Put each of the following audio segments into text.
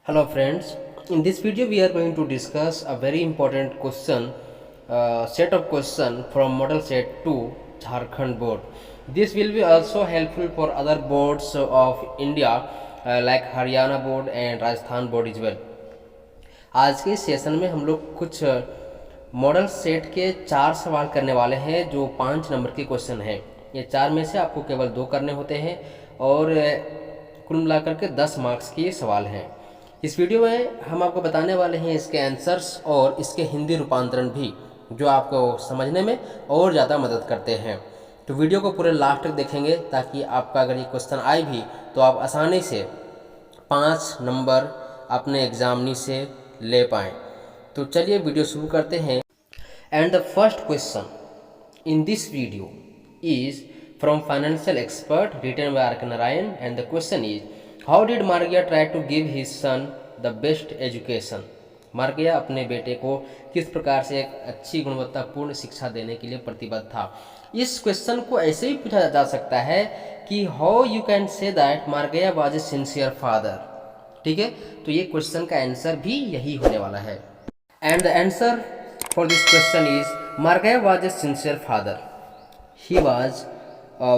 Hello friends, in this video we are going to discuss a very important question, set of question from model set 2 Jharkhand board. This will be also helpful for other boards of India like Haryana board and Rajasthan board as well. आज के session में हम लोग कुछ model set के 4 सवाल करने वाले हैं जो 5 नंबर के क्वेश्चन हैं। ये 4 में से आपको केवल 2 करने होते हैं और कुल मिलाकर के 10 मार्क्स के ये सवाल हैं। इस वीडियो में हम आपको बताने वाले हैं इसके आंसर्स और इसके हिंदी रूपांतरण भी, जो आपको समझने में और ज़्यादा मदद करते हैं। तो वीडियो को पूरे लास्ट तक देखेंगे ताकि आपका अगर ये क्वेश्चन आए भी तो आप आसानी से 5 नंबर अपने एग्जामनी से ले पाएँ। तो चलिए वीडियो शुरू करते हैं। And the first question in this video is from financial expert written by R.K. Narayan, and the question is, how did Margia try to give his son the best education? मार्गिया अपने बेटे को किस प्रकार से एक अच्छी गुणवत्तापूर्ण शिक्षा देने के लिए प्रतिबद्ध था। इस क्वेश्चन को ऐसे भी पूछा जा सकता है कि how you can say that Margia was a sincere father. ठीक है, तो ये क्वेश्चन का आंसर भी यही होने वाला है। And the answer for this question is Margia was a sincere father. He was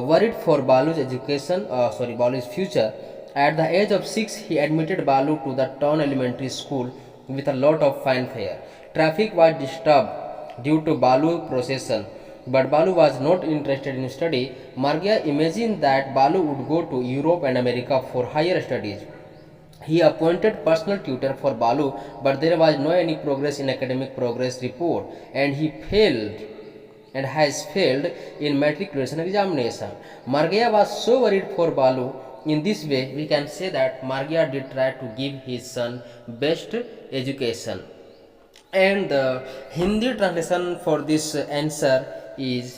worried for Balu's future. At the age of 6, he admitted Balu to the town elementary school with a lot of fanfare. Traffic was disturbed due to Balu procession, but Balu was not interested in study. Margia imagined that Balu would go to Europe and America for higher studies. He appointed personal tutor for Balu, but there was no any progress in academic progress report, and he failed and has failed in matriculation examination. Margia was so worried for Balu. In this way, we can say that Margia did try to give his son best education. And the Hindi translation for this answer is,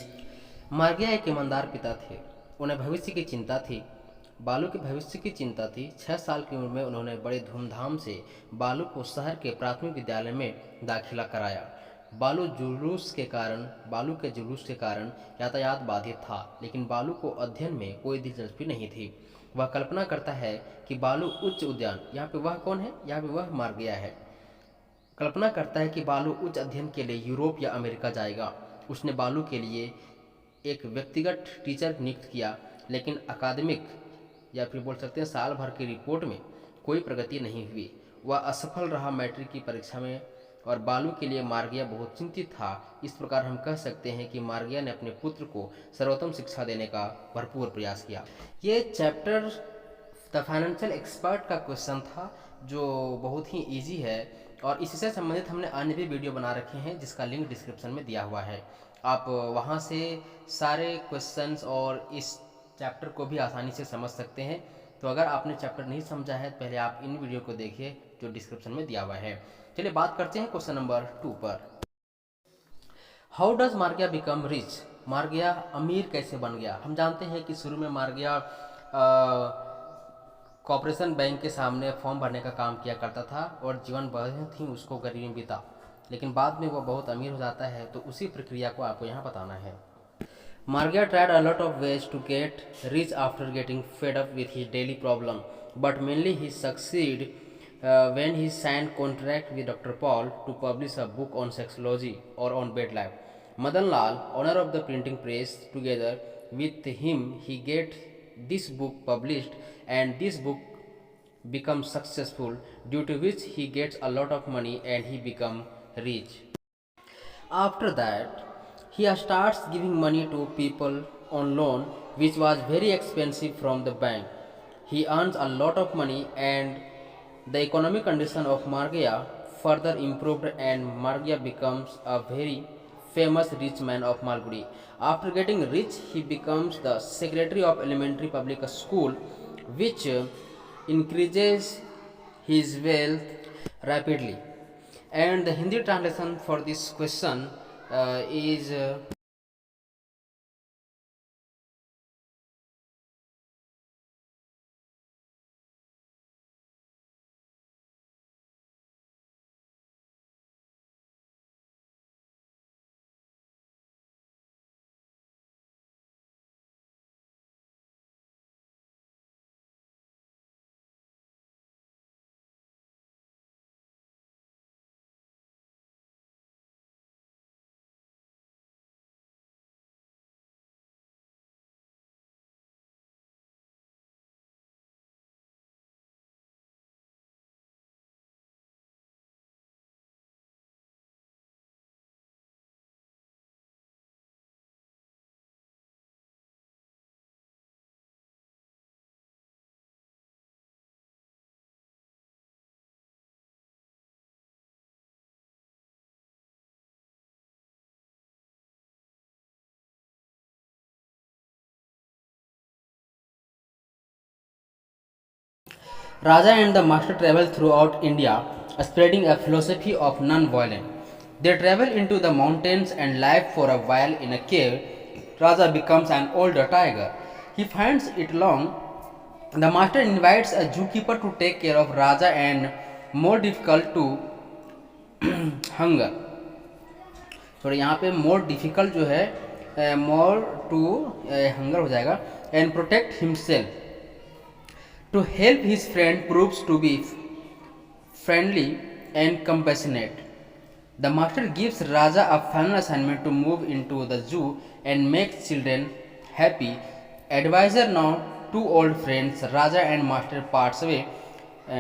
मार्गिया एक ईमानदार पिता थे। उन्हें भविष्य की चिंता थी। बालू के भविष्य की चिंता थी। 6 साल की उम्र में उन्होंने बड़े धूमधाम से बालू को शहर के प्राथमिक विद्यालय में दाखिला कराया। बालू के जुलूस के कारण यातायात बाधित था, लेकिन बालू को अध्ययन में कोई दिलचस्पी नहीं थी। वह कल्पना करता है कि बालू उच्च उद्यान, यहाँ पे वह कौन है, यहाँ पे वह मार्गिया है, कल्पना करता है कि बालू उच्च अध्ययन के लिए यूरोप या अमेरिका जाएगा। उसने बालू के लिए एक व्यक्तिगत टीचर नियुक्त किया, लेकिन अकादमिक या फिर बोल सकते हैं साल भर की रिपोर्ट में कोई प्रगति नहीं हुई। वह असफल रहा मैट्रिक की परीक्षा में और बालू के लिए मार्गिया बहुत चिंतित था। इस प्रकार हम कह सकते हैं कि मार्गिया ने अपने पुत्र को सर्वोत्तम शिक्षा देने का भरपूर प्रयास किया। ये चैप्टर द फाइनेंशियल एक्सपर्ट का क्वेश्चन था जो बहुत ही इजी है, और इससे संबंधित हमने अन्य भी वीडियो बना रखे हैं जिसका लिंक डिस्क्रिप्शन में दिया हुआ है। आप वहाँ से सारे क्वेश्चंस और इस चैप्टर को भी आसानी से समझ सकते हैं। तो अगर आपने चैप्टर नहीं समझा है, पहले आप इन वीडियो को देखिए जो डिस्क्रिप्शन में दिया हुआ है। चलिए बात करते हैं क्वेश्चन नंबर 2 पर। How does Margia become rich? Margia अमीर कैसे बन गया? हम जानते हैं कि शुरू में मार्गिया कॉर्पोरेशन बैंक के सामने फॉर्म भरने का काम किया करता था और जीवन बहुत ही उसको गरीबी में बीता, लेकिन बाद में वो बहुत अमीर हो जाता है। तो उसी प्रक्रिया को आपको यहाँ बताना है। Margia tried a lot of ways to get rich after getting fed up with his daily problem, but mainly he succeeded when he signed contract with Dr. Paul to publish a book on sexology or on bed life. Madan Lal, owner of the printing press, together with him, he get this book published, and this book becomes successful, due to which he gets a lot of money and he become rich. After that, he starts giving money to people on loan, which was very expensive from the bank. He earns a lot of money, and the economic condition of Margia further improved, and Margia becomes a very famous rich man of Malgudi. After getting rich, he becomes the secretary of elementary public school, which increases his wealth rapidly. And the Hindi translation for this question is Raja and the master travel throughout India, spreading a philosophy of non-violence. They travel into the mountains and live for a while in a cave. Raja becomes an older tiger. He finds it long. The master invites a zookeeper to take care of Raja and more difficult to hunger. तो यहाँ पे more difficult जो है more to hunger हो जाएगा and protect himself to help his friend proves to be friendly and compassionate. The master gives Raja a final assignment to move into the zoo and make children happy. Advisor now two old friends, Raja and master parts away.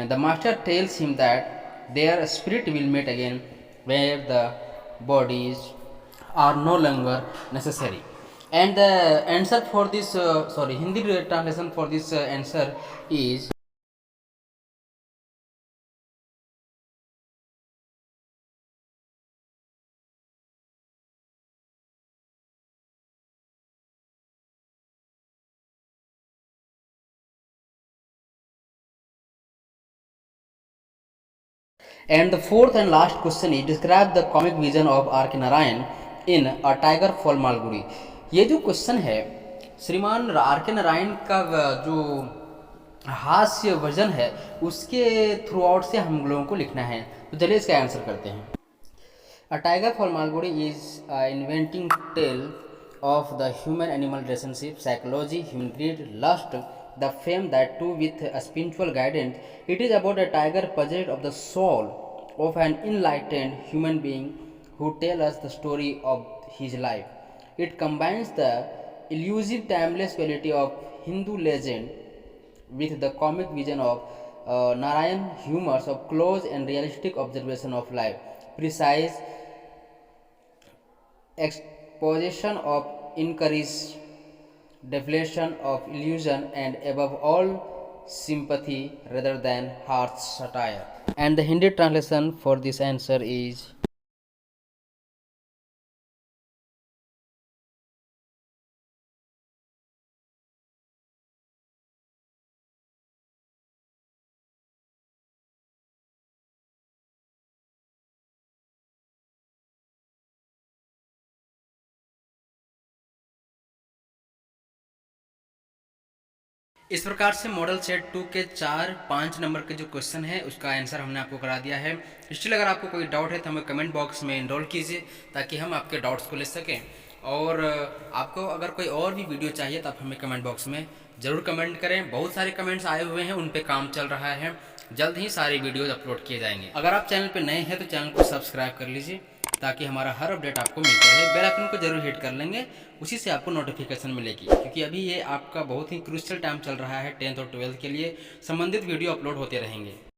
The master tells him that their spirit will meet again where the bodies are no longer necessary. And the answer for this, Hindi translation for this answer is. And the fourth and last question is describe the comic vision of R.K. Narayan in A Tiger for Malgudi. ये जो question है श्रीमान R.K. Narayan का जो हास्य version है उसके through out से हम लोगों को लिखना है, तो चलिए इसका आंसर करते हैं. A Tiger for Malgudi is inventing tale of the human-animal relationship, psychology, human greed, lust, the fame that too with a spiritual guidance. It is about a tiger puzzled of the soul of an enlightened human being who tells us the story of his life. It combines the elusive timeless quality of Hindu legend with the comic vision of Narayan humors of close and realistic observation of life, precise exposition of encouraged deflation of illusion, and above all sympathy rather than harsh satire. And the Hindi translation for this answer is. इस प्रकार से model set 2 के 4-5 number के जो question है उसका answer हमने आपको करा दिया है. स्टिल अगर आपको कोई डाउट है तो हमें कमेंट बॉक्स में इनरोल कीजिए ताकि हम आपके डाउट्स को ले सकें. और आपको अगर कोई और भी वीडियो चाहिए तो आप हमें कमेंट बॉक्स में ज़रूर कमेंट करें. बहुत सारे कमेंट्स आए हुए हैं, उन पे काम चल रहा है, जल्द ही सारे वीडियोज़ अपलोड किए जाएंगे. अगर आप चैनल पर नए हैं तो चैनल को सब्सक्राइब कर लीजिए ताकि हमारा हर अपडेट आपको मिलता रहे. बेल आइकन को जरूर हिट कर लेंगे, उसी से आपको नोटिफिकेशन मिलेगी, क्योंकि अभी ये आपका बहुत ही क्रूशियल टाइम चल रहा है 10th और 12th के लिए. संबंधित वीडियो अपलोड होते रहेंगे.